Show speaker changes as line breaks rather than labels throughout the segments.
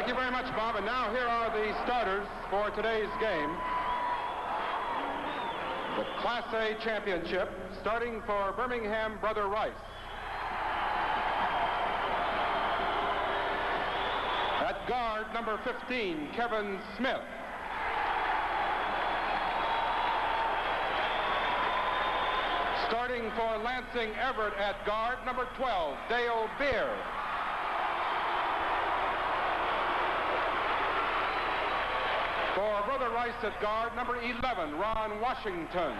Thank you very much, Bob. And now here are the starters for today's game. The Class A Championship, starting for Birmingham, Brother Rice. At guard, number 15, Kevin Smith. Starting for Lansing Everett at guard, number 12, Dale Beer. For Brother Rice at guard, number 11, Ron Washington.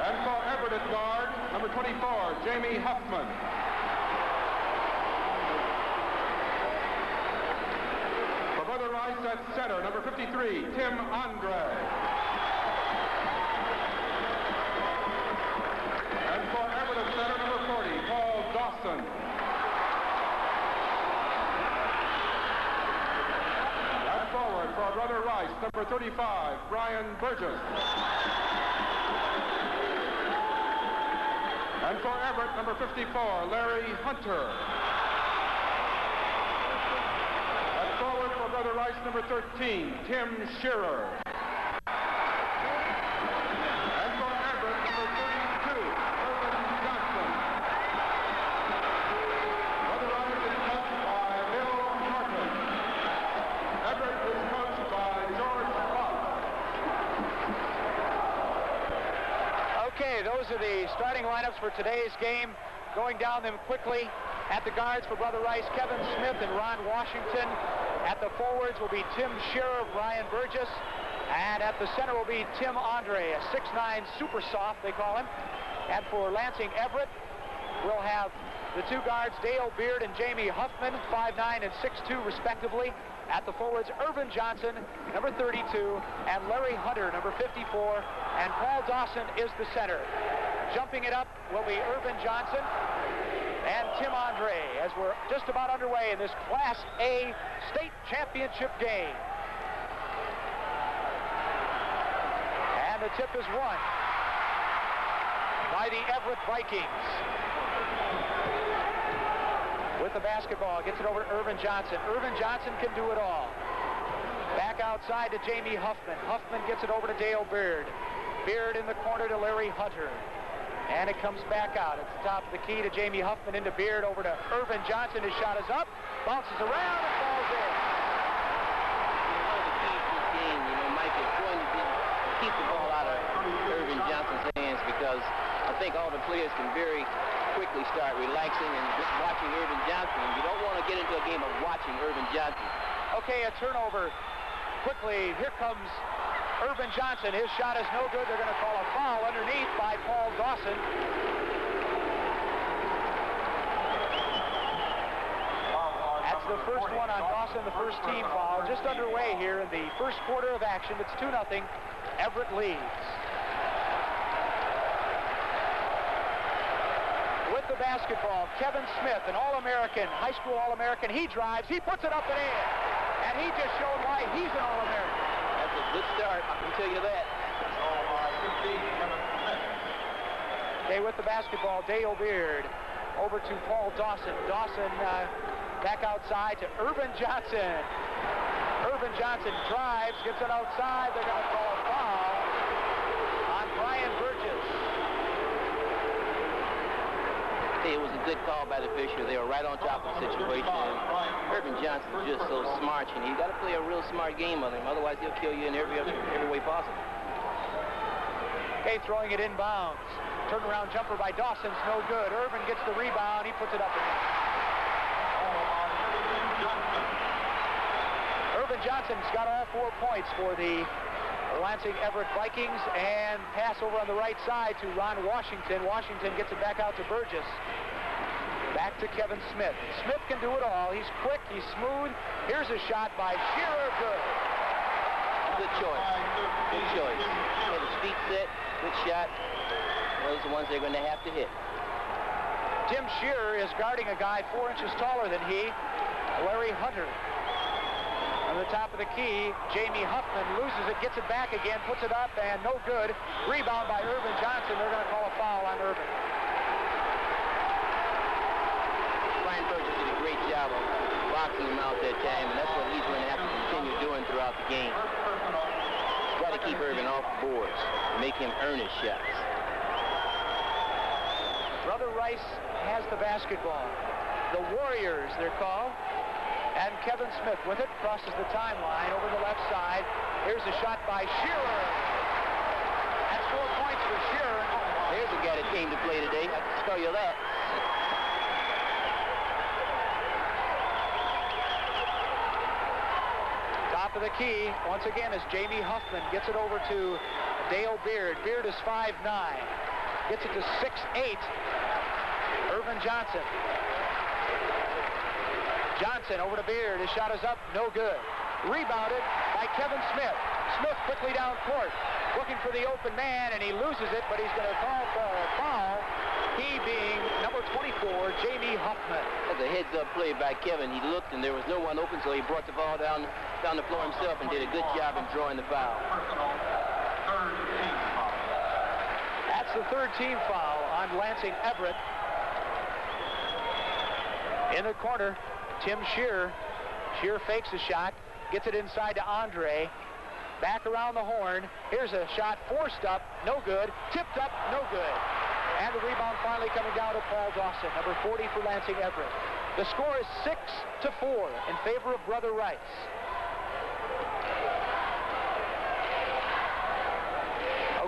And for Everett at guard, number 24, Jamie Huffman. For Brother Rice at center, number 53, Tim Andre. And for Everett at center, number 40, Paul Dawson. Forward for Brother Rice, number 35, Brian Burgess. And for Everett, number 54, Larry Hunter. And forward for Brother Rice, number 13, Tim Shearer. And for Everett, number 32, Irvin Johnson. Brother Rice is coached by Bill Norton. Everett is coached by George Buck.
Okay, those are the starting lineups for today's game. Going down them quickly. At the guards for Brother Rice, Kevin Smith and Ron Washington. At the forwards will be Tim Shearer, Brian Burgess. And at the center will be Tim Andre, a 6'9" super soft, they call him. And for Lansing Everett, we'll have the two guards, Dale Beard and Jamie Huffman, 5'9" and 6'2", respectively. At the forwards, Irvin Johnson, number 32, and Larry Hunter, number 54, and Paul Dawson is the center. Jumping it up will be Irvin Johnson and Tim Andre, as we're just about underway in this Class A state championship game. And the tip is won by the Everett Vikings. With the basketball, gets it over to Irvin Johnson. Irvin Johnson can do it all. Back outside to Jamie Huffman. Huffman gets it over to Dale Beard. Beard in the corner to Larry Hunter. And it comes back out. It's the top of the key to Jamie Huffman into Beard over to Irvin Johnson. His shot is up, bounces around, and falls in.
One of the keys to this game, Mike, is going to keep the ball out of Irvin Johnson's hands, because I think all the players can very quickly start relaxing and just watching Irvin Johnson. You don't want to get into a game of watching Irvin Johnson.
Okay, a turnover. Quickly, here comes Irvin Johnson. His shot is no good. They're going to call a foul underneath by Paul Dawson. That's the first one on Dawson, the first team foul. Just underway here in the first quarter of action. It's 2-0. Everett leads. With the basketball, Kevin Smith, an All-American, high school All-American. He drives, he puts it up and in. And he just showed why he's an All-American.
That's a good start, I can tell you that.
Okay, with the basketball, Dale Beard over to Paul Dawson. Dawson back outside to Irvin Johnson. Irvin Johnson drives, gets it outside. They're going to call a foul on Brian Burgess.
It was a good call by the official. They were right on top of the situation. Irvin Johnson's just so smart, and you got to play a real smart game on him. Otherwise, he'll kill you in every way possible.
Okay, throwing it inbounds. Turnaround jumper by Dawson's no good. Irvin gets the rebound. He puts it up and in. Irvin Johnson's got all 4 points for the Lansing Everett Vikings, and pass over on the right side to Ron Washington. Washington gets it back out to Burgess. Back to Kevin Smith. Smith can do it all. He's quick, he's smooth. Here's a shot by Shearer. Good.
Good choice. Good choice. Had his feet set. Good shot. Those are the ones they're going to have to hit.
Tim Shearer is guarding a guy 4 inches taller than he, Larry Hunter. On the top of the key, Jamie Huffman loses it, gets it back again, puts it up, and no good. Rebound by Irvin Johnson. They're going to call a foul on Irvin.
Brian Burgess did a great job of boxing him out that time, and that's what he's going to have to continue doing throughout the game. Try to keep Irvin off the boards, make him earn his shots.
Brother Rice has the basketball. The Warriors, they're called. And Kevin Smith with it, crosses the timeline over the left side. Here's a shot by Shearer. That's 4 points for Shearer.
There's a guy that came to play today, I can tell you that.
Top of the key, once again, as Jamie Huffman gets it over to Dale Beard. Beard is 5'9". Gets it to 6'8". Irvin Johnson. Johnson over to Beard. His shot is up, no good. Rebounded by Kevin Smith. Smith quickly down court, looking for the open man, and he loses it, but he's going to call for a foul. He being number 24, Jamie Huffman.
That's a heads-up play by Kevin. He looked, and there was no one open, so he brought the ball down the floor himself and did a good job in drawing the foul.
That's the third team foul on Lansing Everett. In the corner, Tim Shearer. Shearer fakes a shot, gets it inside to Andre. Back around the horn. Here's a shot forced up, no good. Tipped up, no good. And the rebound finally coming down to Paul Dawson, number 40 for Lansing Everett. The score is 6-4 in favor of Brother Rice.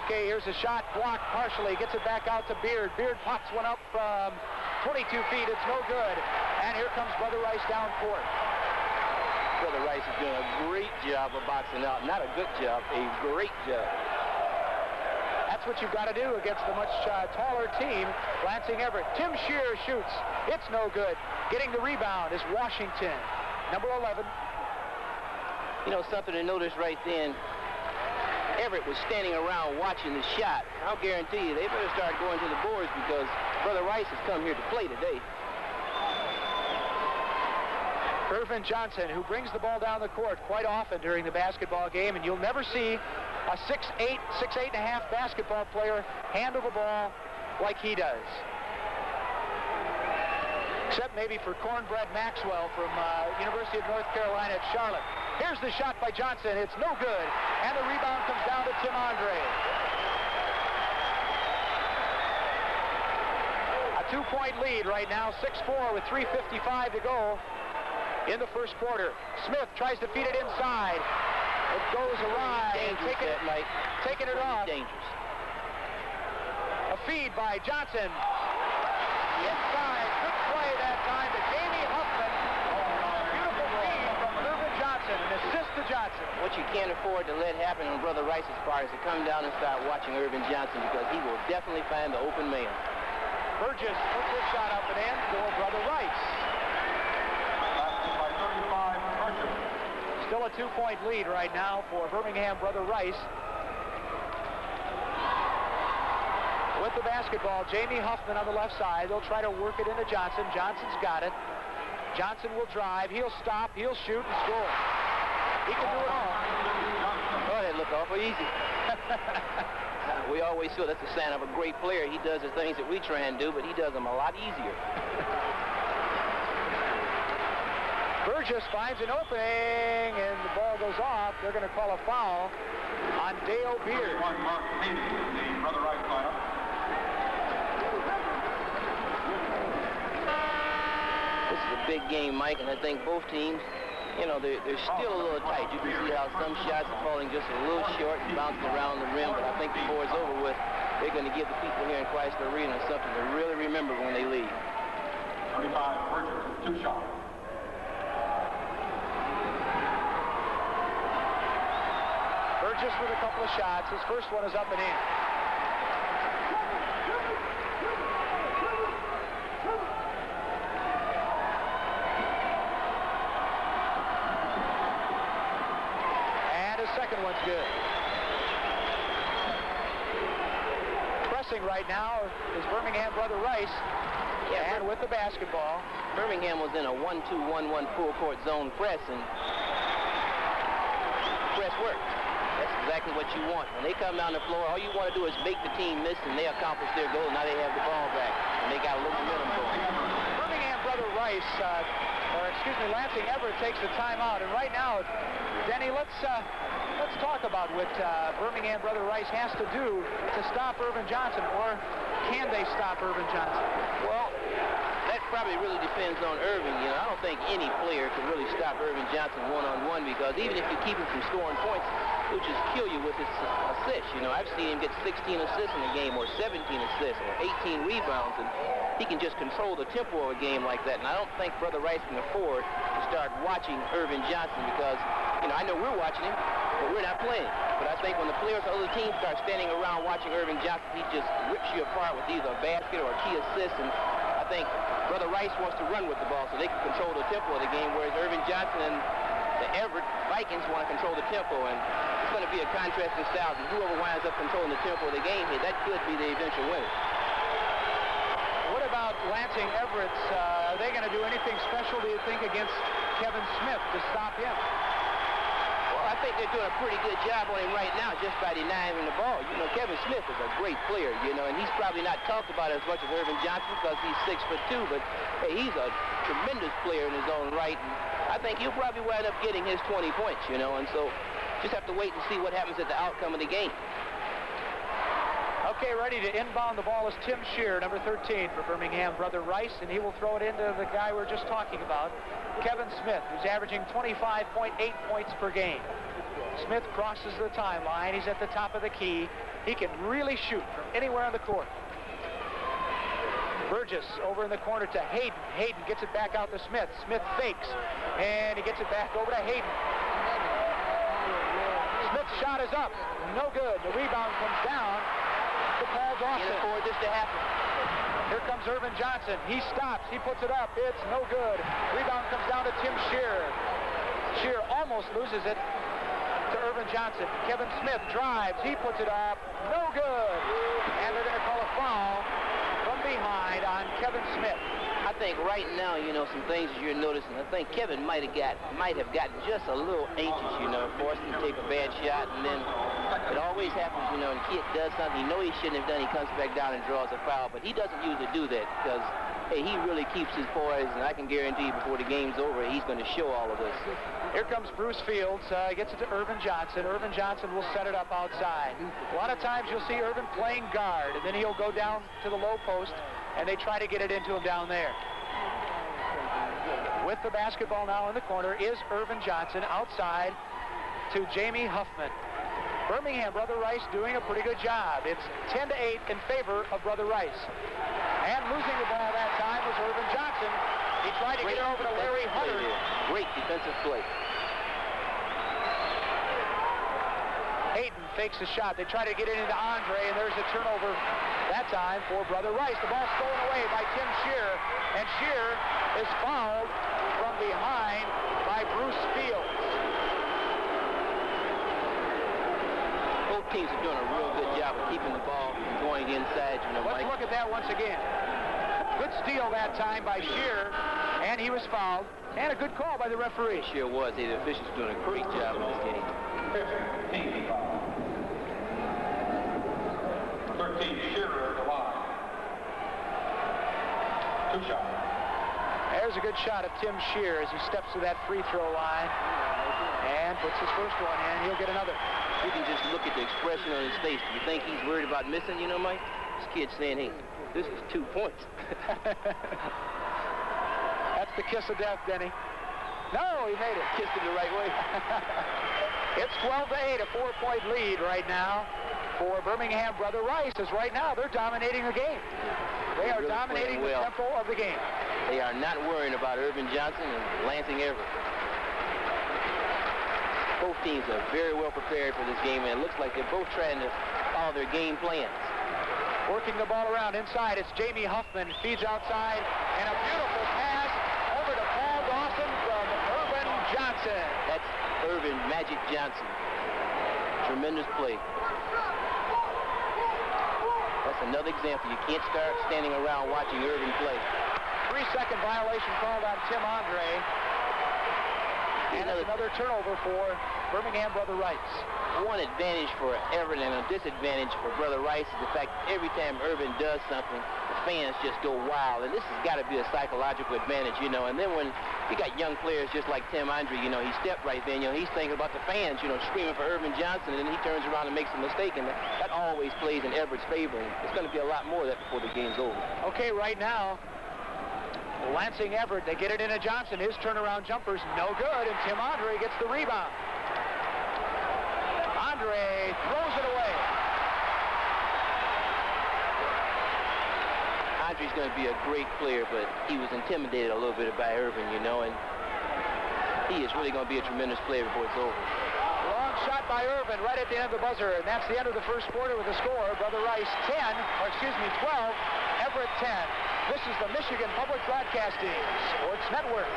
Okay, here's a shot blocked partially. Gets it back out to Beard. Beard pops one up from 22 feet. It's no good. And here comes Brother Rice down court.
Brother Rice is doing a great job of boxing out. Not a good job, a great job.
That's what you've got to do against the much taller team, Lansing Everett. Tim Shearer shoots. It's no good. Getting the rebound is Washington, number 11.
You know, something to notice right then, Everett was standing around watching the shot. I'll guarantee you, they better start going to the boards because Brother Rice has come here to play today.
Irvin Johnson, who brings the ball down the court quite often during the basketball game, and you'll never see a 6'8", 6'8 and a half basketball player handle the ball like he does. Except maybe for Cornbread Maxwell from University of North Carolina at Charlotte. Here's the shot by Johnson. It's no good. And the rebound comes down to Tim Andre. A 2-point lead right now, 6-4 with 3:55 to go in the first quarter. Smith tries to feed it inside. It goes awry. Taking it off.
Dangerous.
A feed by Johnson. Inside. Good play that time to Jamie Huffman. Beautiful feed from Irvin Johnson. An assist to Johnson.
What you can't afford to let happen on Brother Rice's part is to come down and start watching Irvin Johnson because he will definitely find the open man.
Burgess puts his shot up and in for Brother Rice. Still a 2-point lead right now for Birmingham Brother Rice. With the basketball, Jamie Huffman on the left side. They'll try to work it into Johnson. Johnson's got it. Johnson will drive. He'll stop. He'll shoot and score. He can do it all.
Oh, that looked awful easy. We always feel that's a sign of a great player. He does the things that we try and do, but he does them a lot easier.
Burgess finds an opening, and the ball goes off. They're going to call a foul on Dale Beard.
This is a big game, Mike, and I think both teams, you know, they're still a little tight. You can see how some shots are falling just a little short and bouncing around the rim, but I think before it's over with, they're going to give the people here in Chrysler Arena something to really remember when they leave.
25, Burgess, 2 shots.
Burgess with a couple of shots. His first one is up and in. And his second one's good. Pressing right now is Birmingham Brother Rice.
Yeah,
and with the basketball.
Birmingham was in a 1-2-1-1 full court zone press, and press worked. That's exactly what you want. When they come down the floor, all you want to do is make the team miss, and they accomplish their goal. Now they have the ball back, and they got a little momentum going.
Birmingham Brother Rice, Lansing Everett takes the timeout. And right now, Denny, let's talk about what Birmingham Brother Rice has to do to stop Irvin Johnson, or can they stop Irvin Johnson?
Well, that probably really depends on Irvin. You know, I don't think any player can really stop Irvin Johnson one-on-one, because even if you keep him from scoring points, he'll just kill you with his assists. You know, I've seen him get 16 assists in a game, or 17 assists, or 18 rebounds, and he can just control the tempo of a game like that. And I don't think Brother Rice can afford to start watching Irvin Johnson, because, you know, I know we're watching him, but we're not playing. But I think when the players of other teams start standing around watching Irvin Johnson, he just rips you apart with either a basket or a key assist. And I think Brother Rice wants to run with the ball so they can control the tempo of the game, whereas Irvin Johnson and the Everett Vikings want to control the tempo. And it's going to be a contrasting style. And whoever winds up controlling the tempo of the game here, that could be the eventual winner.
What about Lansing Everett? Are they going to do anything special, do you think, against Kevin Smith to stop him?
Well, I think they're doing a pretty good job on him right now just by denying him the ball. You know, Kevin Smith is a great player, you know, and he's probably not talked about as much as Irvin Johnson because he's 6'2", but hey, he's a tremendous player in his own right. And I think he'll probably wind up getting his 20 points, you know, and so just have to wait and see what happens at the outcome of the game.
Okay, ready to inbound the ball is Tim Shear, number 13 for Birmingham Brother Rice, and he will throw it into the guy we're just talking about, Kevin Smith, who's averaging 25.8 points per game. Smith crosses the timeline. He's at the top of the key. He can really shoot from anywhere on the court. Burgess over in the corner to Hayden. Hayden gets it back out to Smith. Smith fakes, and he gets it back over to Hayden. Smith's shot is up. No good. The rebound comes down to Paul Dawson.
Can't afford this to happen.
Here comes Irvin Johnson. He stops. He puts it up. It's no good. Rebound comes down to Tim Shear. Shear almost loses it to Irvin Johnson. Kevin Smith drives. He puts it up. No good. And they're going to call a foul from behind on Kevin Smith.
I think right now, you know, some things that you're noticing. I think Kevin might have gotten just a little anxious, you know, forced him to take a bad shot, and then it always happens, you know, and kid does something he knows he shouldn't have done. He comes back down and draws a foul, but he doesn't usually do that because, hey, he really keeps his poise, and I can guarantee you before the game's over, he's going to show all of this.
Here comes Bruce Fields. He gets it to Irvin Johnson. Irvin Johnson will set it up outside. A lot of times you'll see Irvin playing guard, and then he'll go down to the low post, and they try to get it into him down there. With the basketball now in the corner is Irvin Johnson outside to Jamie Huffman. Birmingham Brother Rice doing a pretty good job. It's 10-8 in favor of Brother Rice. And losing the ball that time was Irvin Johnson. He tried to get it over to Larry Hunter.
Great defensive play.
Hayden fakes the shot. They try to get it into Andre, and there's a turnover that time for Brother Rice. The ball stolen away by Tim Shear, and Shear is fouled from behind by Bruce Fields.
Both teams are doing a real good job of keeping the ball going inside, you know,
Let's
Mike.
look at that once again. Good steal that time by Shear, and he was fouled, and a good call by the referee.
Shear was. The officials doing a great job in this game.
15 foul. 13, Shearer at the line. 2 shots.
There's a good shot of Tim Shear as he steps to that free throw line and puts his first one in. He'll get another.
You can just look at the expression on his face. You think he's worried about missing, you know, Mike? This kid's saying, hey, this is 2 points.
That's the kiss of death, Denny. No, he made it.
Kissed him the right way.
It's 12-8, a 4-point lead right now for Birmingham Brother Rice, as right now they're dominating the game. They are
really
dominating the tempo of the game.
They are not worrying about Irvin Johnson and Lansing Everett. Both teams are very well prepared for this game, and it looks like they're both trying to follow their game plans.
Working the ball around inside, it's Jamie Huffman, feeds outside, and a beautiful pass over to Paul Dawson from Irvin Johnson.
That's Irvin Magic Johnson. Tremendous play. That's another example. You can't start standing around watching Irvin play.
3-second violation called on Tim Andre. And it's another turnover for Birmingham Brother Rice.
One advantage for Everett and a disadvantage for Brother Rice is the fact that every time Irvin does something, the fans just go wild. And this has got to be a psychological advantage, you know. And then when you got young players just like Tim Andre, you know, he stepped right then, you know, he's thinking about the fans, you know, screaming for Irvin Johnson, and then he turns around and makes a mistake, and that always plays in Everett's favor. And there's going to be a lot more of that before the game's over.
Okay, right now, Lansing Everett, they get it into Johnson. His turnaround jumper's no good, and Tim Andre gets the rebound. Andre throws it away.
Andre's going to be a great player, but he was intimidated a little bit by Irvin, you know, and he is really going to be a tremendous player before it's over.
Long shot by Irvin right at the end of the buzzer, and that's the end of the first quarter with the score. Brother Rice 12, Everett 10. This is the Michigan Public Broadcasting Sports Network.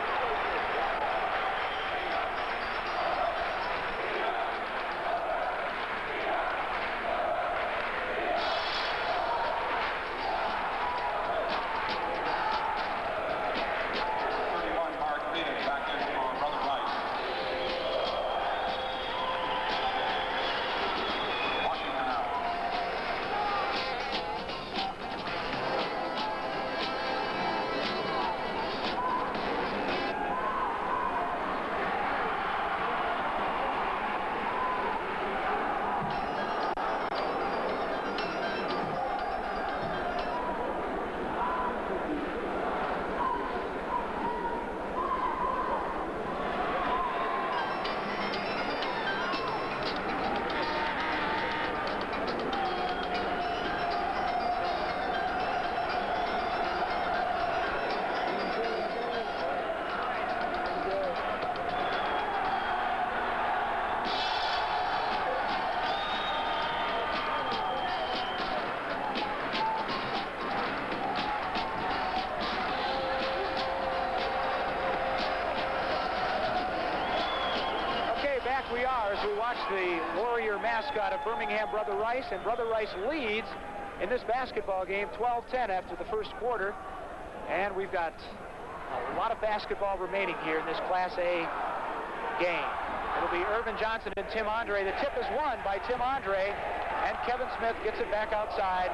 We are as we watch the Warrior mascot of Birmingham, Brother Rice, and Brother Rice leads in this basketball game 12-10 after the first quarter. And we've got a lot of basketball remaining here in this Class A game. It'll be Irvin Johnson and Tim Andre. The tip is won by Tim Andre, and Kevin Smith gets it back outside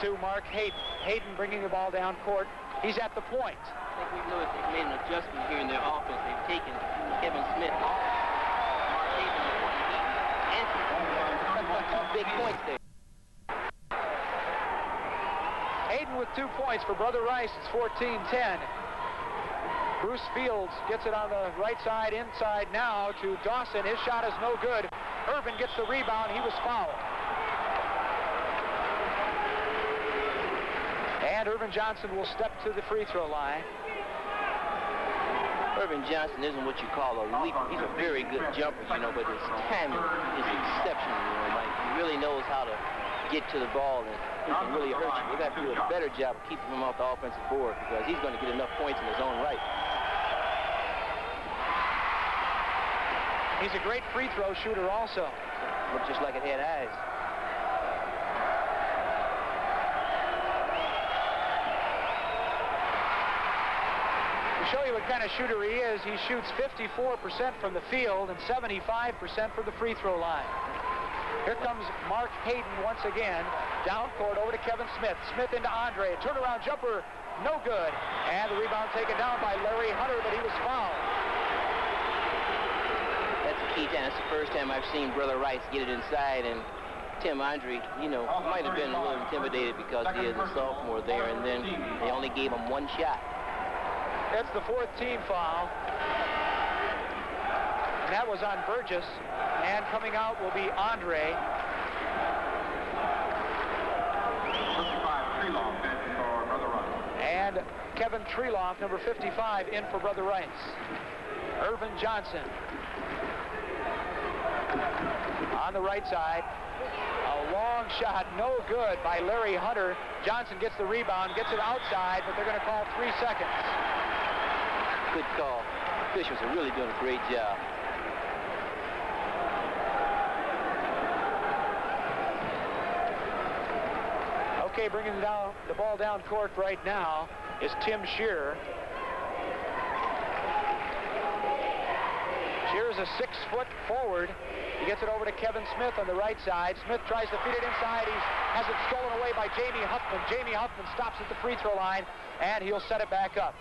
to Mark Hayden. Hayden bringing the ball down court. He's at the point.
I think we've noticed they've made an adjustment here in their offense. They've taken Kevin Smith off. Big points there.
Hayden with 2 points for Brother Rice. It's 14-10. Bruce Fields gets it on the right side, inside now to Dawson. His shot is no good. Irvin gets the rebound. He was fouled. And Irvin Johnson will step to the free throw line.
Irvin Johnson isn't what you call a leaper. He's a very good jumper, you know, but his timing is exceptional, you know. Like, he really knows how to get to the ball, and he can really hurt you. We've got to do a better job of keeping him off the offensive board because he's going to get enough points in his own right.
He's a great free throw shooter also.
Looks just like it had eyes.
Show you what kind of shooter he is. He shoots 54% from the field and 75% from the free throw line. Here comes Mark Hayden once again. Down court over to Kevin Smith. Smith into Andre. Turnaround jumper, no good. And the rebound taken down by Larry Hunter, but he was fouled.
That's the key time. That's the first time I've seen Brother Rice get it inside, and Tim Andre, you know, might have been a little intimidated because he is a sophomore there, and then they only gave him one shot.
That's the fourth team foul. And that was on Burgess. And coming out will be Andre.
55, Treloff in for Brother Rice.
And Kevin Treloff, number 55, in for Brother Rice. Irvin Johnson. On the right side. A long shot, no good by Larry Hunter. Johnson gets the rebound, gets it outside, but they're going to call 3 seconds.
Good call. Officials are really doing a great job.
Okay, bringing the ball down court right now is Tim Shearer. Shear's a 6-foot forward. He gets it over to Kevin Smith on the right side. Smith tries to feed it inside. He has it stolen away by Jamie Huffman. Jamie Huffman stops at the free throw line, and he'll set it back up.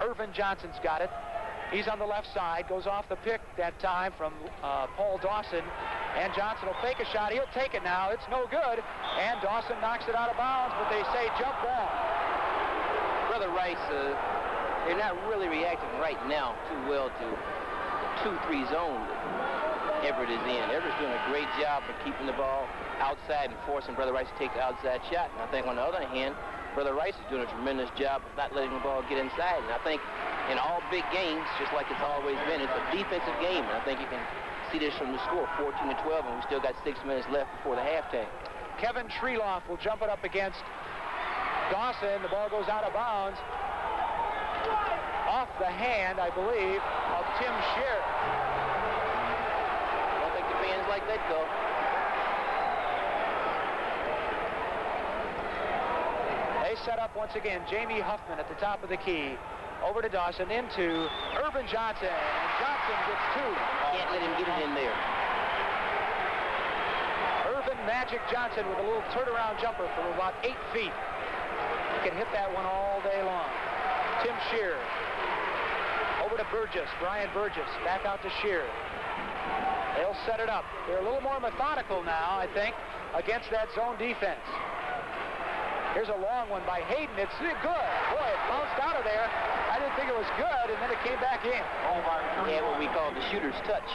Irvin Johnson's got it. He's on the left side, goes off the pick that time from Paul Dawson, and Johnson will fake a shot. He'll take it now. It's no good, and Dawson knocks it out of bounds, but they say jump ball.
Brother Rice, they're not really reacting right now too well to the 2-3 zone that Everett is in. Everett's doing a great job of keeping the ball outside and forcing Brother Rice to take the outside shot. And I think on the other hand, Brother Rice is doing a tremendous job of not letting the ball get inside. And I think in all big games, just like it's always been, it's a defensive game. And I think you can see this from the score, 14-12, and we still got 6 minutes left before the halftime.
Kevin Treloff will jump it up against Dawson. The ball goes out of bounds. Off the hand, I believe, of Tim Shear.
I don't think the fans like that call.
They set up once again. Jamie Huffman at the top of the key. Over to Dawson, into Irvin Johnson. And Johnson gets 2.
Can't let him get it in there.
Irvin Magic Johnson with a little turnaround jumper from about 8 feet. He can hit that one all day long. Tim Shear. Over to Burgess, Brian Burgess, back out to Shear. They'll set it up. They're a little more methodical now, I think, against that zone defense. Here's a long one by Hayden. It's good. Boy, it bounced out of there. I didn't think it was good, and then it came back in.
Yeah, what we call the shooter's touch.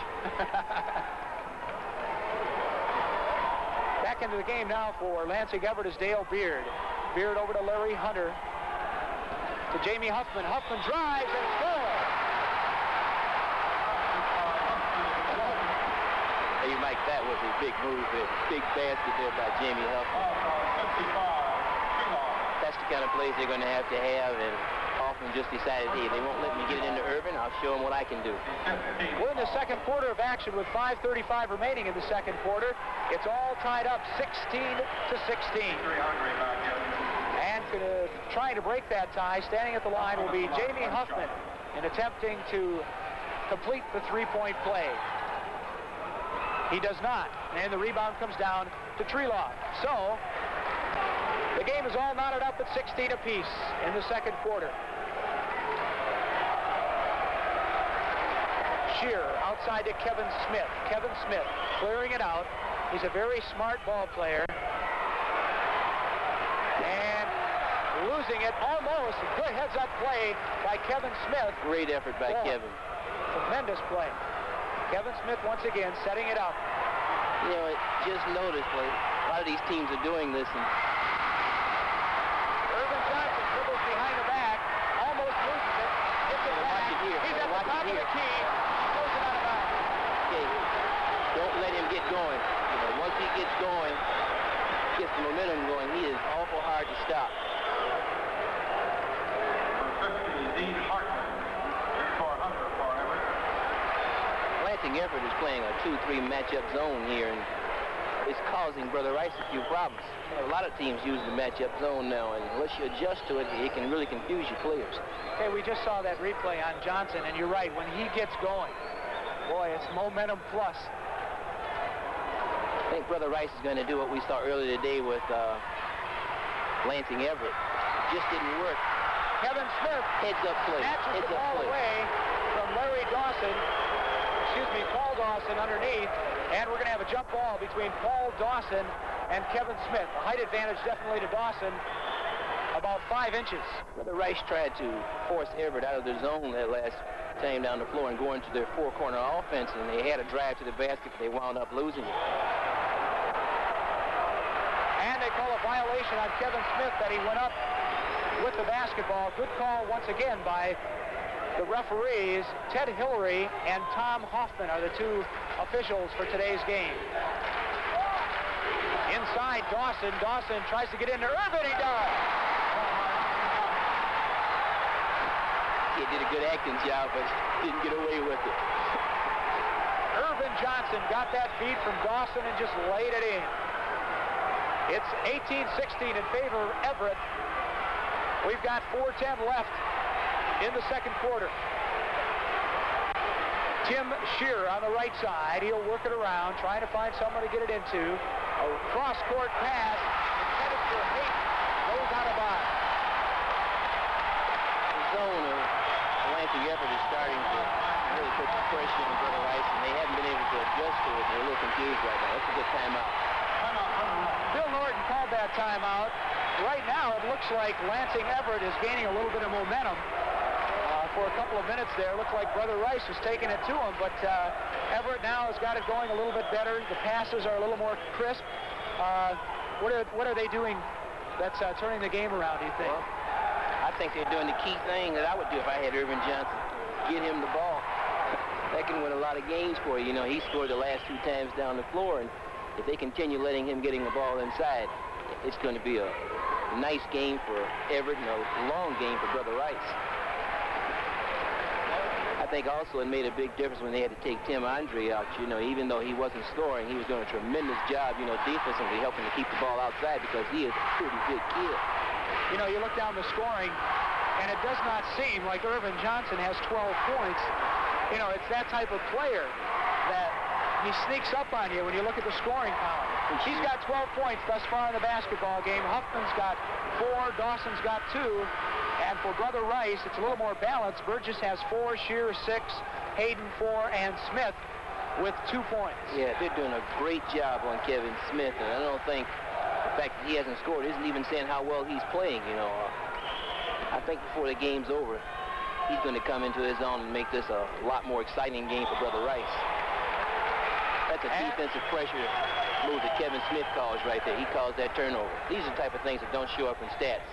Back into the game now for Lansing Everett is Dale Beard. Beard over to Larry Hunter. To Jamie Huffman. Huffman drives and scores.
Hey, Mike, that was a big move there. Big basket there by Jamie Huffman. That's the kind of plays they're going to have, and Hoffman just decided, hey, they won't let me get it into Irvin. I'll show them what I can do.
We're in the second quarter of action with 5:35 remaining in the second quarter. It's all tied up 16-16. And trying to break that tie, standing at the line, will be Jamie Huffman in attempting to complete the three-point play. He does not, and the rebound comes down to Treloff. So the game is all knotted up at 16 apiece in the second quarter. Shear outside to Kevin Smith. Kevin Smith clearing it out. He's a very smart ball player. And losing it almost. A good heads-up play by Kevin Smith.
Great effort by Kevin.
Tremendous play. Kevin Smith once again setting it up.
You know, just noticed, a lot of these teams are doing this. And
Irvin Johnson dribbles behind the back, almost loses it. Hits it back. He's at the top of the key. He throws it out of bounds.
Okay, don't let him get going. You know, once he gets going, gets the momentum going, he is awful hard to stop. Lansing Everett is playing a 2-3 matchup zone here, and it's causing Brother Rice a few problems. You know, a lot of teams use the matchup zone now, and unless you adjust to it, it can really confuse your players.
Okay, we just saw that replay on Johnson, and you're right. When he gets going, boy, it's momentum plus.
I think Brother Rice is going to do what we saw earlier today with Lansing Everett. It just didn't work.
Kevin Smith
heads-up play.
Snatches the ball away from Larry Dawson. Paul Dawson underneath, and we're going to have a jump ball between Paul Dawson and Kevin Smith. The height advantage definitely to Dawson, about 5 inches.
Brother Rice tried to force Everett out of their zone that last time down the floor and go into their four-corner offense, and they had a drive to the basket, but they wound up losing it.
And they call a violation on Kevin Smith that he went up with the basketball. Good call once again by the referees. Ted Hillary and Tom Hoffman are the two officials for today's game. Inside Dawson. Dawson tries to get into Irvin. He does.
He did a good acting job, but didn't get away with it.
Irvin Johnson got that feed from Dawson and just laid it in. It's 18-16 in favor of Everett. We've got 4:10 left in the second quarter. Tim Shearer on the right side. He'll work it around, trying to find someone to get it into. A cross-court pass intended for Hayden. Goes out of bounds.
The zone of Lansing Everett is starting to really put the pressure on Brother Rice, and they haven't been able to adjust to it. They're a little confused right now. That's a good timeout.
Bill Norton called that timeout. Right now, it looks like Lansing Everett is gaining a little bit of momentum. For a couple of minutes there, looks like Brother Rice was taking it to him, but Everett now has got it going a little bit better. The passes are a little more crisp. What are they doing that's turning the game around, do you think?
Well, I think they're doing the key thing that I would do if I had Irvin Johnson. Get him the ball. That can win a lot of games for you. You know, he scored the last 2 times down the floor, and if they continue letting him getting the ball inside, it's going to be a nice game for Everett and a long game for Brother Rice. I think also it made a big difference when they had to take Tim Andre out. You know, even though he wasn't scoring, he was doing a tremendous job, you know, defensively helping to keep the ball outside because he is a pretty good kid.
You know, you look down the scoring, and it does not seem like Irvin Johnson has 12 points. You know, it's that type of player that he sneaks up on you when you look at the scoring column. He's got 12 points thus far in the basketball game. Huffman's got 4, Dawson's got 2. And for Brother Rice, it's a little more balanced. Burgess has 4, Shearer 6, Hayden 4, and Smith with 2 points.
Yeah, they're doing a great job on Kevin Smith, and I don't think the fact that he hasn't scored isn't even saying how well he's playing, you know. I think before the game's over, he's going to come into his own and make this a lot more exciting game for Brother Rice. That's a defensive pressure move that Kevin Smith calls right there. He calls that turnover. These are the type of things that don't show up in stats.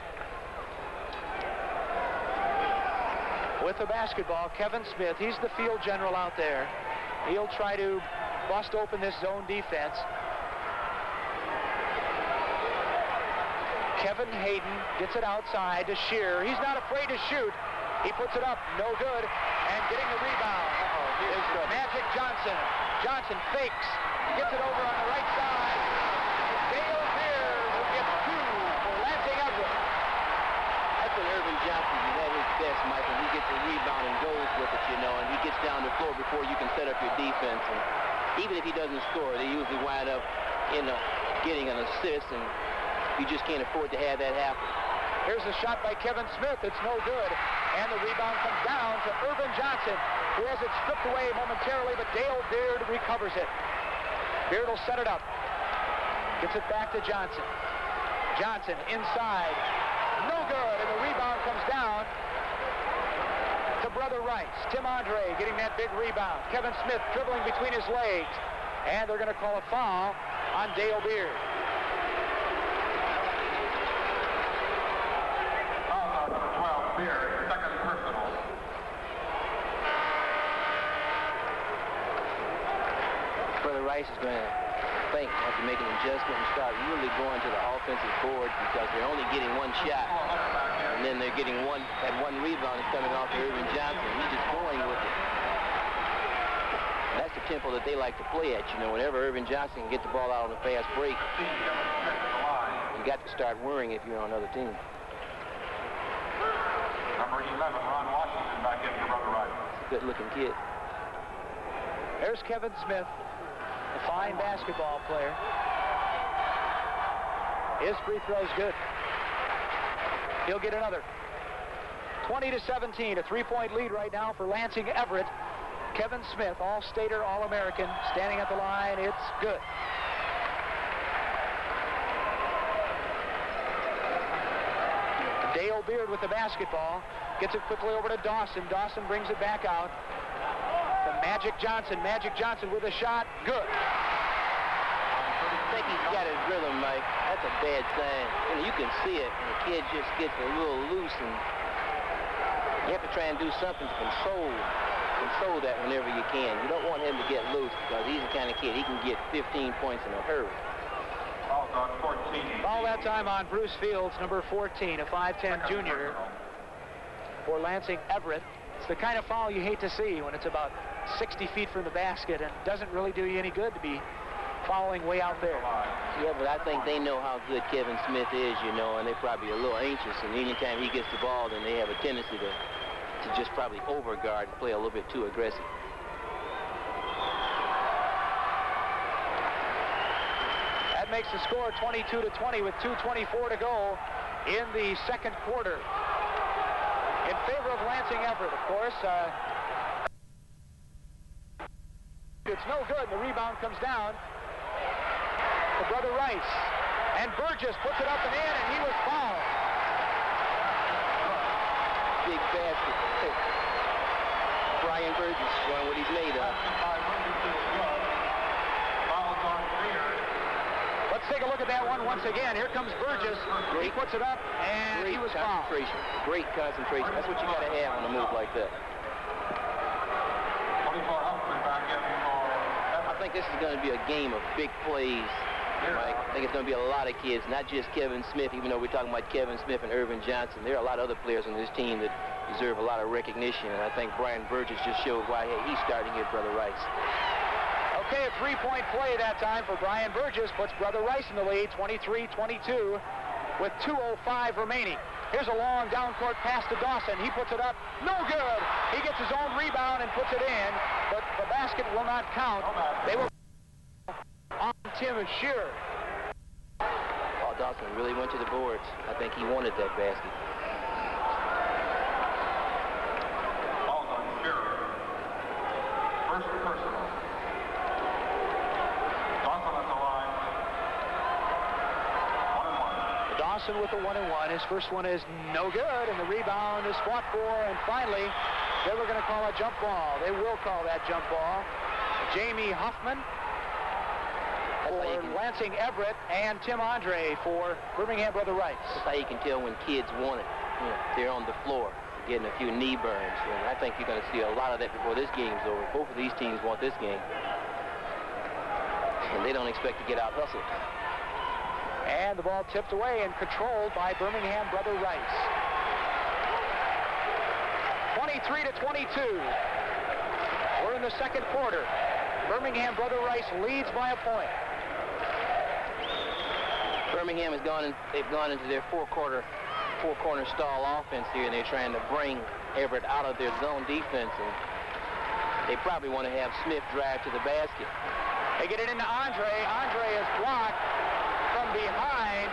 With the basketball, Kevin Smith, he's the field general out there. He'll try to bust open this zone defense. Kevin Hayden gets it outside to Shearer. He's not afraid to shoot. He puts it up, no good, and getting the rebound is Magic Johnson. Johnson fakes, gets it over on the right side. Dale Beers who gets 2 for Lansing Everett.
That's when Irvin Johnson is at his best, Michael. He gets a rebound and goes with it, you know, and he gets down the floor before you can set up your defense. And even if he doesn't score, they usually wind up getting an assist, and you just can't afford to have that happen.
Here's a shot by Kevin Smith. It's no good. And the rebound comes down to Irvin Johnson, who has it stripped away momentarily, but Dale Beard recovers it. Beard will set it up. Gets it back to Johnson. Johnson inside. No good, and the rebound comes down to Brother Rice. Tim Andre getting that big rebound. Kevin Smith dribbling between his legs. And they're going to call a foul on Dale Beard.
Beard, second personal.
Brother Rice is going to have to make an adjustment and start really going to the offensive board because they're only getting 1 shot. And then they're getting that one rebound is coming off to Irvin Johnson. He's just going with it. And that's the tempo that they like to play at. You know, whenever Irvin Johnson can get the ball out on a fast break, you got to start worrying if you're on another team.
Number 11, Ron Washington, back in for Brother Rice.
Good-looking kid.
There's Kevin Smith, a fine basketball player. His free throw's good. He'll get another. 20-17, a 3-point lead right now for Lansing Everett. Kevin Smith, All-Stater, All-American, standing at the line. It's good. Dale Beard with the basketball. Gets it quickly over to Dawson. Dawson brings it back out. To Magic Johnson. Magic Johnson with a shot. Good.
I think he's got his rhythm, Mike. That's a bad sign. You can see it. The kid just gets a little loose, and you have to try and do something to control that whenever you can. You don't want him to get loose because he's the kind of kid he can get 15 points in a hurry.
All that time on Bruce Fields, number 14, a 5'10 junior for Lansing Everett. It's the kind of foul you hate to see when it's about 60 feet from the basket and doesn't really do you any good to be fouling way out there.
Yeah, but I think they know how good Kevin Smith is, you know, and they're probably a little anxious, and anytime he gets the ball, then they have a tendency to just probably overguard and play a little bit too aggressive.
makes the score 22-20 with 2:24 to go in the second quarter. In favor of Lansing Everett, of course. It's no good. The rebound comes down to Brother Rice. And Burgess puts it up and in, and he was fouled.
Big basket. Brian Burgess showing what he's made of.
Let's take a look at that one once again. Here comes Burgess. He puts it up, and he was fouled.
Great concentration. That's what you got to have on a move like that. I think this is going to be a game of big plays. Right? I think it's going to be a lot of kids, not just Kevin Smith, even though we're talking about Kevin Smith and Irvin Johnson. There are a lot of other players on this team that deserve a lot of recognition, and I think Brian Burgess just showed why he's starting here, Brother Rice.
Okay, a three-point play that time for Brian Burgess puts Brother Rice in the lead, 23-22, with 2:05 remaining. Here's a long down-court pass to Dawson. He puts it up. No good. He gets his own rebound and puts it in, but the basket will not count. They will on Tim Shearer.
Oh, Dawson really went to the boards. I think he wanted that basket.
Ball on Shearer. First personal. Dawson at the line. 1-1.
Dawson with the 1-1. His first one is no good, and the rebound is fought for, and finally, they were going to call a jump ball. They will call that jump ball. Jamie Huffman for Lansing Everett, and Tim Andre for Birmingham Brother Rice.
That's how you can tell when kids want it. You know, they're on the floor, getting a few knee burns. And I think you're going to see a lot of that before this game's over. Both of these teams want this game. And they don't expect to get out hustled.
And the ball tipped away and controlled by Birmingham Brother Rice. 23-22. We're in the second quarter. Birmingham Brother Rice leads by a point.
Birmingham they've gone into their four-corner stall offense here, and they're trying to bring Everett out of their zone defense, and they probably want to have Smith drive to the basket.
They get it into Andre. Andre is blocked from behind,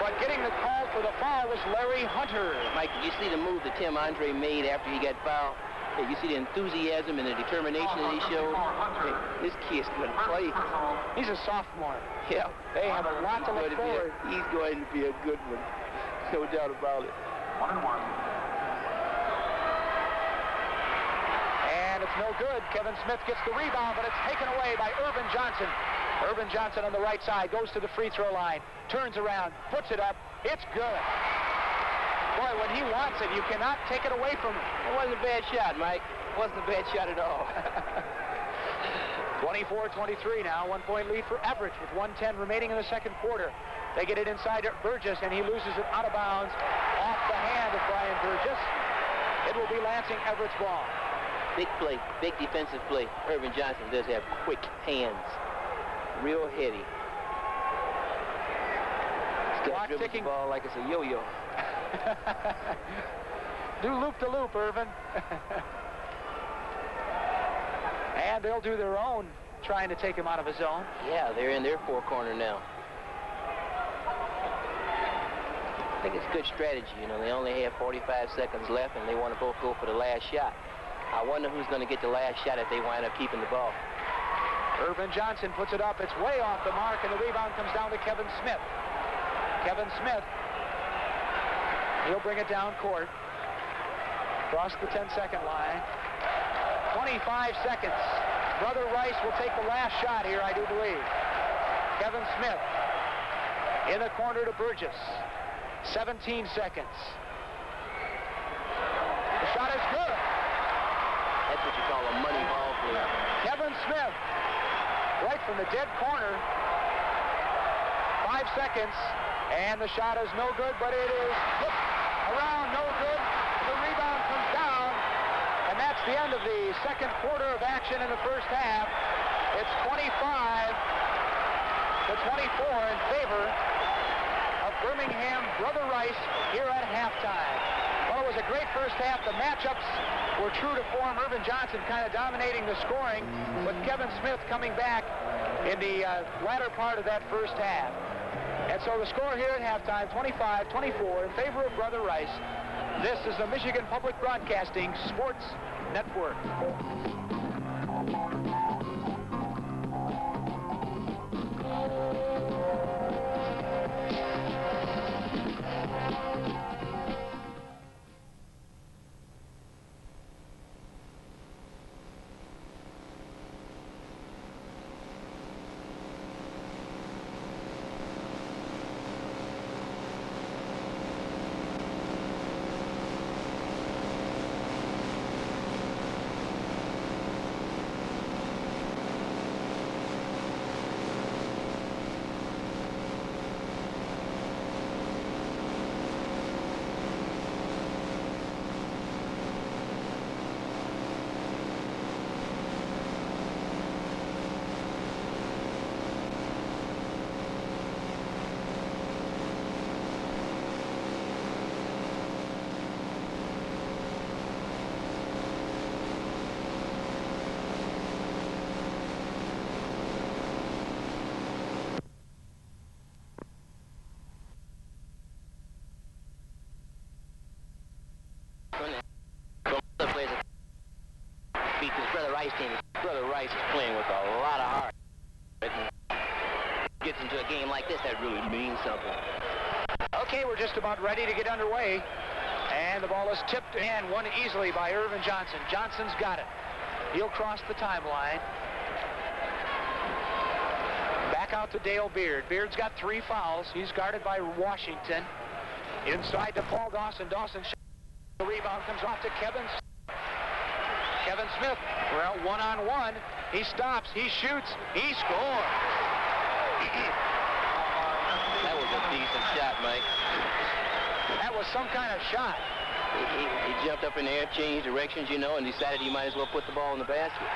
but getting the call for the foul was Larry Hunter.
Mike, did you see the move that Tim Andre made after he got fouled? You see the enthusiasm and the determination that he showed. This kid's going to play.
He's a sophomore.
Yeah.
They have a lot to look forward.
He's going to be a good one. No doubt about it.
1-1.
And it's no good. Kevin Smith gets the rebound, but it's taken away by Irvin Johnson. Irvin Johnson on the right side goes to the free throw line, turns around, puts it up. It's good. Boy, when he wants it, you cannot take it away from him.
It wasn't a bad shot, Mike. It wasn't a bad shot at all.
24-23 now, 1-point lead for Everett with 1:10 remaining in the second quarter. They get it inside to Burgess, and he loses it out of bounds off the hand of Brian Burgess. It will be Lansing Everett's ball.
Big play, big defensive play. Irvin Johnson does have quick hands. Real heady. He's got to dribble the ball like it's a yo-yo.
Do loop-to-loop, Irvin. And they'll do their own trying to take him out of his zone.
Yeah, they're in their four-corner now. I think it's good strategy. You know, they only have 45 seconds left, and they want to both go for the last shot. I wonder who's going to get the last shot if they wind up keeping the ball.
Irvin Johnson puts it up. It's way off the mark, and the rebound comes down to Kevin Smith. Kevin Smith, he'll bring it down court. Across the 10-second line. 25 seconds. Brother Rice will take the last shot here, I do believe. Kevin Smith in the corner to Burgess. 17 seconds. The shot is good.
That's what you call a money ball play.
Kevin Smith, right from the dead corner. 5 seconds, and the shot is no good, but it is hooked around, no good. The rebound comes down, and that's the end of the second quarter of action in the first half. It's 25-24 in favor of Birmingham Brother Rice here at halftime. Well, it was a great first half. The matchups were true to form. Irvin Johnson kind of dominating the scoring, with Kevin Smith coming back in the latter part of that first half. And so the score here at halftime, 25-24 in favor of Brother Rice. This is the Michigan Public Broadcasting Sports Network.
Brother Rice is playing with a lot of heart. Gets into a game like this, that really means something.
Okay, we're just about ready to get underway. And the ball is tipped and won easily by Irvin Johnson. Johnson's got it. He'll cross the timeline. Back out to Dale Beard. Beard's got 3 fouls. He's guarded by Washington. Inside to Paul Dawson. Dawson, the rebound comes off to Kevin Smith. We're out 1-on-1. He stops. He shoots. He scores.
That was a decent shot, Mike.
That was some kind of shot.
He jumped up in the air, changed directions, you know, and decided he might as well put the ball in the basket.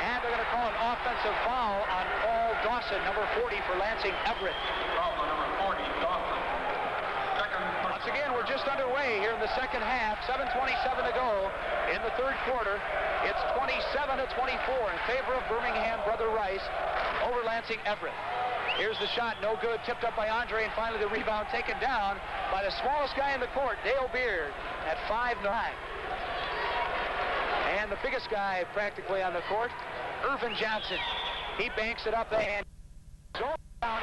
And they're going to call an offensive foul on Paul Dawson, number 40 for Lansing Everett.
Number 40, Dawson.
Once again, we're just underway here in the second half. 7:27 to go in the third quarter. It's 27-24 in favor of Birmingham Brother Rice over Lansing Everett. Here's the shot, no good, tipped up by Andre, and finally the rebound taken down by the smallest guy in the court, Dale Beard, at 5'9". And the biggest guy practically on the court, Irvin Johnson. He banks it up and down.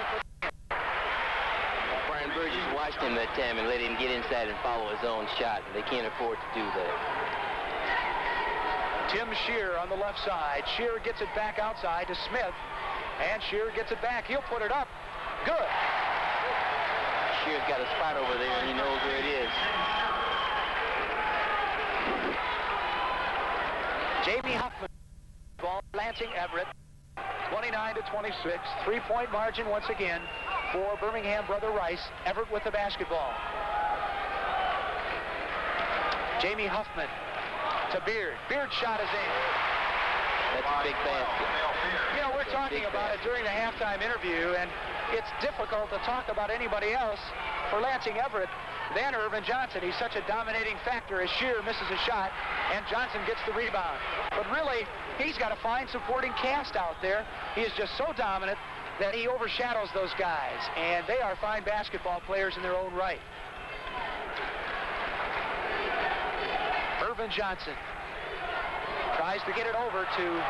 Brian Burgess watched him that time and let him get inside and follow his own shot. They can't afford to do that.
Tim Shear on the left side. Shear gets it back outside to Smith. And Shear gets it back. He'll put it up. Good.
Shear's got a spot over there, and he knows where it is.
Jamie Huffman. Ball Lansing Everett. 29-26. 3-point margin once again for Birmingham Brother Rice. Everett with the basketball. Jamie Huffman to Beard. Beard's shot is in.
That's a big basket.
You know, we're talking about it during the halftime interview, and it's difficult to talk about anybody else for Lansing Everett than Irvin Johnson. He's such a dominating factor as Shear misses a shot, and Johnson gets the rebound. But really, he's got a fine supporting cast out there. He is just so dominant that he overshadows those guys, and they are fine basketball players in their own right. Irvin Johnson tries to get it over to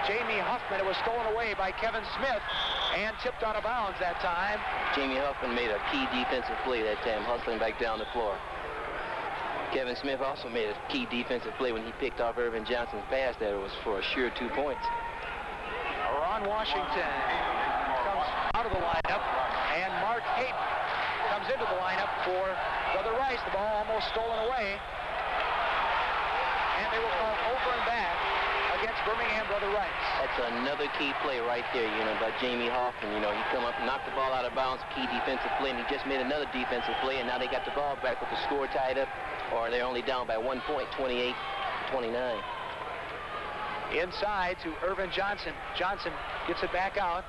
Jamie Huffman. It was stolen away by Kevin Smith and tipped out of bounds that time.
Jamie Huffman made a key defensive play that time, hustling back down the floor. Kevin Smith also made a key defensive play when he picked off Irvin Johnson's pass. That was for a sure 2 points.
Ron Washington comes out of the lineup, and Mark Hayden comes into the lineup for Brother Rice. The ball almost stolen away. And they will call over and back against Birmingham Brother Rice.
That's another key play right there, you know, by Jamie Hoffman. You know, he come up and knocked the ball out of bounds, key defensive play, and he just made another defensive play, and now they got the ball back with the score tied up, or they're only down by 1 point, 28-29.
Inside to Irvin Johnson. Johnson gets it back out,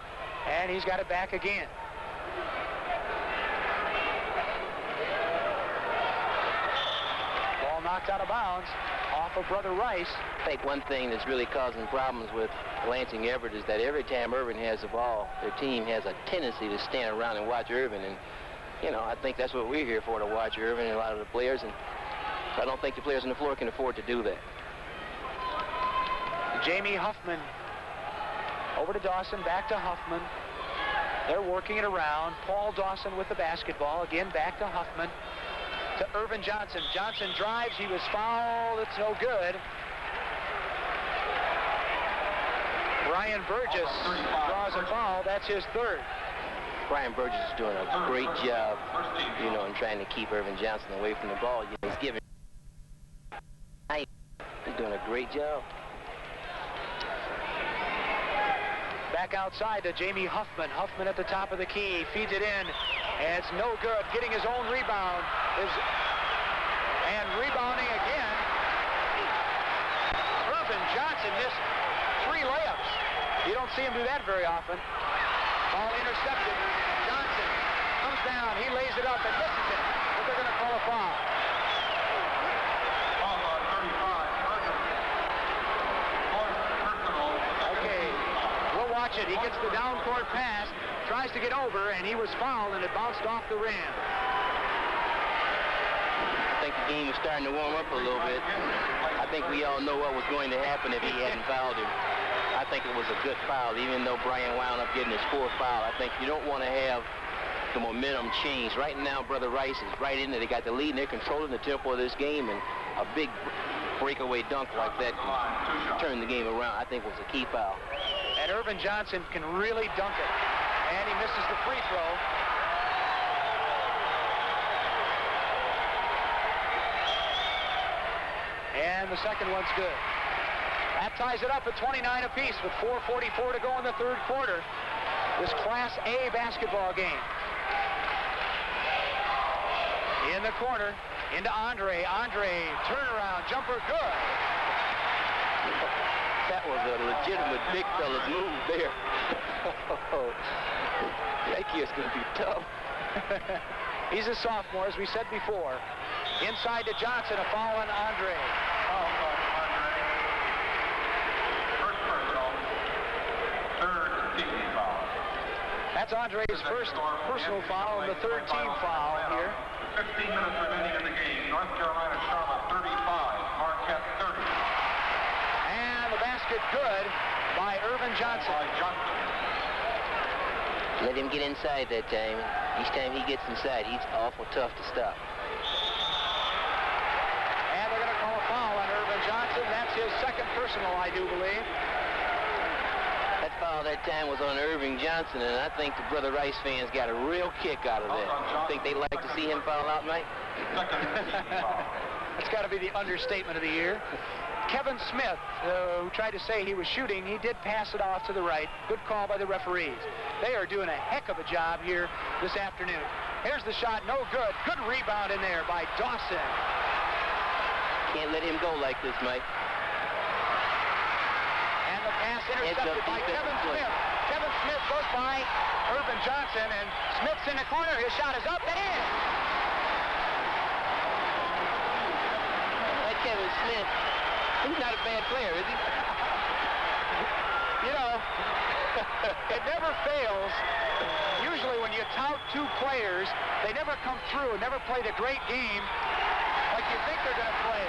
and he's got it back again. Ball knocked out of bounds off for Brother Rice.
I think one thing that's really causing problems with Lansing Everett is that every time Irvin has the ball, their team has a tendency to stand around and watch Irvin. And, you know, I think that's what we're here for, to watch Irvin and a lot of the players. And I don't think the players on the floor can afford to do that.
Jamie Huffman over to Dawson, back to Huffman. They're working it around. Paul Dawson with the basketball. Again, back to Huffman. To Irvin Johnson. Johnson drives. He was fouled. It's no good. Brian Burgess draws a foul. That's his third.
Brian Burgess is doing a great job, you know, in trying to keep Irvin Johnson away from the ball. You know, he's giving. He's doing a great job.
Back outside to Jamie Huffman. Huffman at the top of the key. Feeds it in. And it's no good. Getting his own rebound. And rebounding again. Irvin Johnson missed 3 layups. You don't see him do that very often. Ball intercepted. Johnson comes down. He lays it up and misses it. But they're going to call a foul.
Foul on 35.
Okay, we'll watch it. He gets the down court pass, tries to get over, and he was fouled, and it bounced off the rim.
I think the game was starting to warm up a little bit. I think we all know what was going to happen if he hadn't fouled him. I think it was a good foul, even though Brian wound up getting his 4th foul. I think you don't want to have the momentum change. Right now, Brother Rice is right in there. They got the lead, and they're controlling the tempo of this game, and a big breakaway dunk like that can turn the game around. I think was a key foul.
And Irvin Johnson can really dunk it. And he misses the free throw. And the second one's good. That ties it up at 29 apiece with 4:44 to go in the third quarter. This Class A basketball game. In the corner, into Andre. Andre, turnaround, jumper, good.
That was a legitimate big fella's move there. That kid's going to be tough.
He's a sophomore, as we said before. Inside to Johnson, a foul on Andre.
Foul on Andre. First personal. Third team foul.
That's Andre's first personal foul and the third team foul here.
15 minutes remaining in the game. North Carolina Charlotte 35, Marquette 30.
And the basket good by Irvin Johnson.
Let him get inside that time. Each time he gets inside, he's awful tough to stop.
And they're going to call a foul on Irvin Johnson. That's his second personal, I do believe.
That foul that time was on Irving Johnson, and I think the Brother Rice fans got a real kick out of that. I think they like to see him foul out, Mike.
That's got to be the understatement of the year. Kevin Smith, who tried to say he was shooting, he did pass it off to the right. Good call by the referees. They are doing a heck of a job here this afternoon. Here's the shot, no good. Good rebound in there by Dawson.
Can't let him go like this, Mike.
And the pass intercepted by Kevin Smith. Kevin Smith goes by Irvin Johnson, and Smith's in the corner. His shot is up and in.
That Kevin Smith, he's not a bad player, is he?
You know, it never fails. Usually when you tout 2 players, they never come through, never played a great game like you think they're going to play.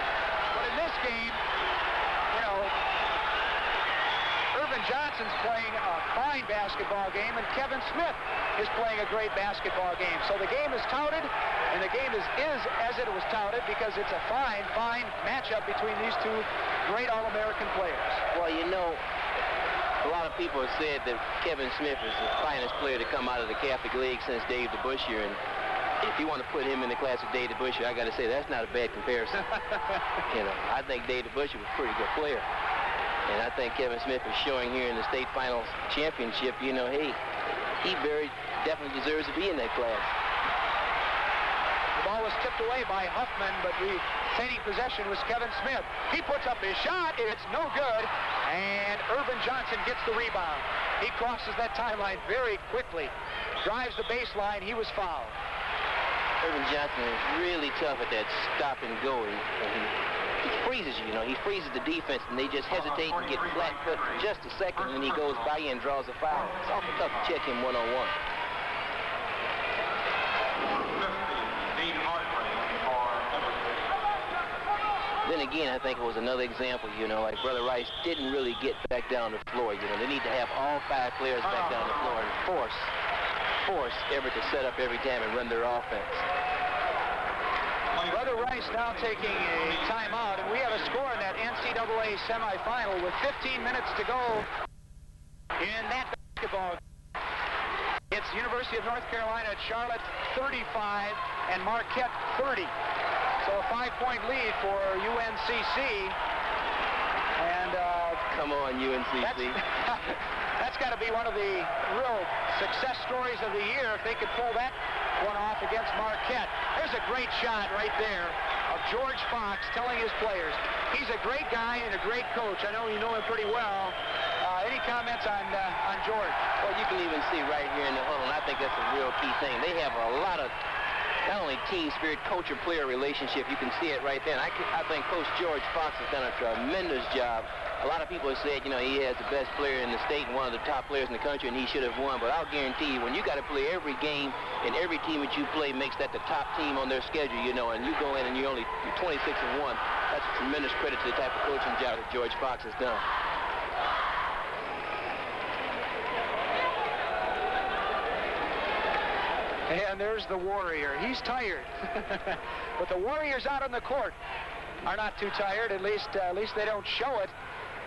But in this game, you know, Irvin Johnson's playing a fine basketball game, and Kevin Smith is playing a great basketball game. So the game is touted, and the game is as it was touted because it's a fine, fine matchup between these 2 great All-American players.
Well, you know, a lot of people have said that Kevin Smith is the finest player to come out of the Catholic League since Dave DeBusschere, and if you want to put him in the class of Dave DeBusschere, I got to say that's not a bad comparison. You know, I think Dave DeBusschere was a pretty good player, and I think Kevin Smith is showing here in the state finals championship. You know, hey, he very definitely deserves to be in that class.
The ball was tipped away by Huffman, but retaining possession was Kevin Smith. He puts up his shot. It's no good. And Irvin Johnson gets the rebound. He crosses that timeline very quickly. Drives the baseline. He was fouled.
Irvin Johnson is really tough at that stop and go. He's freezes you, you know. He freezes the defense, and they just hesitate and get flat foot for just a second, and then he goes by you and draws a foul. It's awful tough to check him one-on-one. Then again, I think it was another example, you know, like Brother Rice didn't really get back down the floor. You know, they need to have all 5 players back down the floor and force Everett to set up every time and run their offense.
Brother Rice now taking a timeout, and we have a score in that NCAA semifinal with 15 minutes to go in that basketball. It's University of North Carolina at Charlotte 35 and Marquette 30. So a 5-point lead for UNCC. And
come on, UNCC.
That's got to be one of the real success stories of the year if they could pull that one off against Marquette. There's a great shot right there of George Fox telling his players he's a great guy and a great coach. I know you know him pretty well. Any comments on George?
Well, you can even see right here in the huddle, and I think that's a real key thing. They have a lot of not only team spirit, coach-player relationship. You can see it right there. And I think Coach George Fox has done a tremendous job. A lot of people have said, you know, he has the best player in the state and one of the top players in the country, and he should have won. But I'll guarantee you, when you got to play every game, and every team that you play makes that the top team on their schedule, you know, and you go in and you're 26-1, that's a tremendous credit to the type of coaching job that George Fox has done.
And there's the Warrior. He's tired. But the Warriors out on the court are not too tired. At least they don't show it.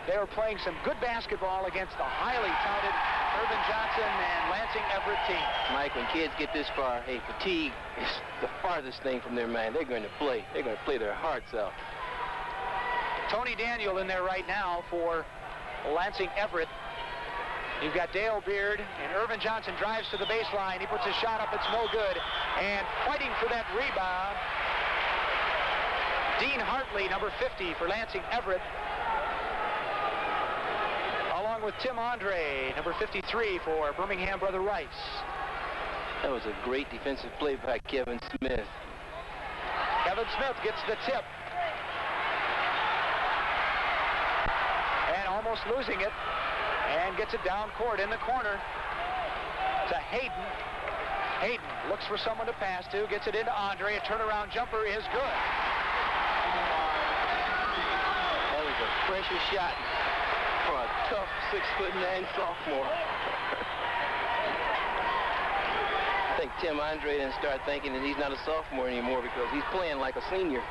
They were playing some good basketball against the highly touted Irvin Johnson and Lansing Everett team.
Mike, when kids get this far, hey, fatigue is the farthest thing from their mind. They're going to play. They're going to play their hearts out.
Tony Daniel in there right now for Lansing Everett. You've got Dale Beard, and Irvin Johnson drives to the baseline. He puts his shot up. It's no good. And fighting for that rebound, Dean Hartley, number 50 for Lansing Everett, along with Tim Andre, number 53 for Birmingham Brother Rice.
That was a great defensive play by Kevin Smith.
Kevin Smith gets the tip. And almost losing it. And gets it down court in the corner to Hayden. Hayden looks for someone to pass to, gets it into Andre. A turnaround jumper is good.
That was a pressure shot for a tough 6'9" sophomore. I think Tim Andre didn't start thinking that he's not a sophomore anymore because he's playing like a senior.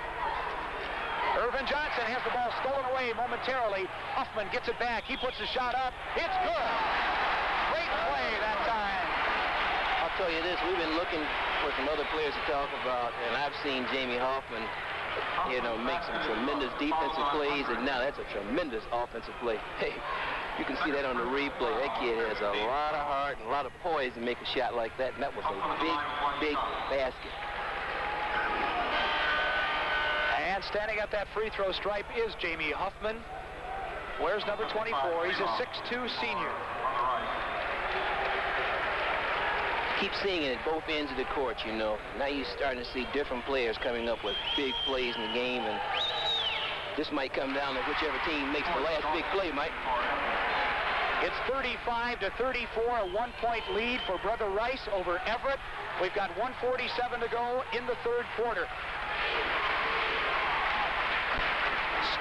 Irvin Johnson has the ball stolen away momentarily. Huffman gets it back. He puts the shot up. It's good. Great play that time.
I'll tell you this, we've been looking for some other players to talk about, and I've seen Jamie Hoffman, you know, make some tremendous defensive plays, and now that's a tremendous offensive play. Hey, you can see that on the replay. That kid has a lot of heart and a lot of poise to make a shot like that, and that was a big, big basket.
And standing at that free throw stripe is Jamie Huffman. Where's number 24? He's a 6'2" senior.
Keep seeing it at both ends of the court, you know. Now you're starting to see different players coming up with big plays in the game, and this might come down to whichever team makes the last big play, Mike.
It's 35-34, a 1-point lead for Brother Rice over Everett. We've got 1:47 to go in the third quarter.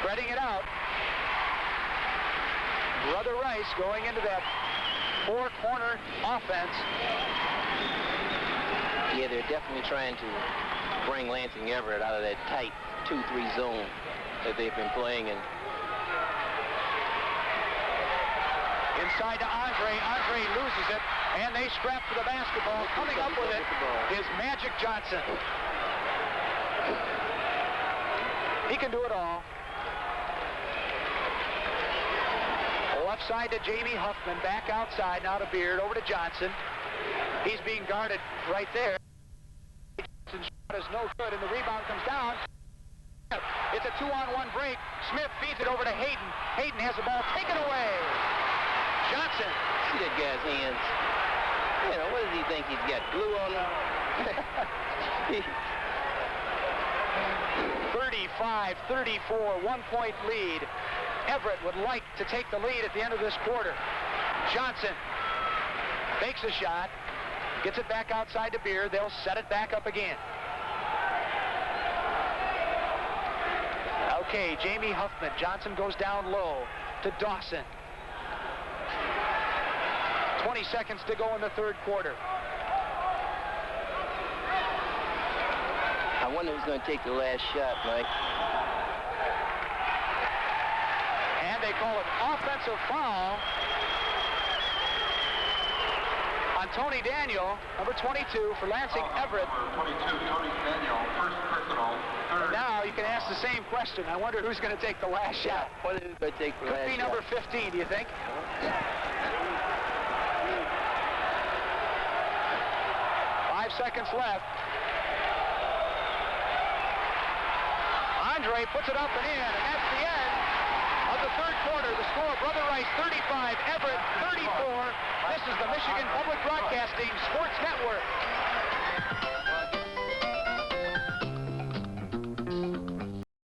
Spreading it out. Brother Rice going into that four-corner offense.
Yeah, they're definitely trying to bring Lansing Everett out of that tight 2-3 zone that they've been playing in.
Inside to Andre. Andre loses it, and they scrap for the basketball. Coming up with it is Magic Johnson. He can do it all. Left side to Jamie Huffman, back outside, now to Beard, over to Johnson. He's being guarded right there. Johnson's shot is no good, and the rebound comes down. It's a 2-on-1 break. Smith feeds it over to Hayden. Hayden has the ball taken away. Johnson.
See that guy's hands. You know, what does he think? He's got glue on him?
35-34, 1-point lead. Everett would like to take the lead at the end of this quarter. Johnson fakes a shot, gets it back outside to Beard. They'll set it back up again. Okay, Jamie Huffman. Johnson goes down low to Dawson. 20 seconds to go in the third quarter.
I wonder who's going to take the last shot, Mike.
And they call it offensive foul on Tony Daniel, number 22 for Lansing Everett.
Number 22, Tony Daniel, first personal.
And now you can ask the same question. I wonder who's going to take the last shot.
What is going to take the
Could
last
be
shot?
number 15, do you think? 5 seconds left. Andre puts it up and in, and that's the end of the third quarter. The score, Brother Rice 35, Everett 34. This is the Michigan Public Broadcasting Sports Network.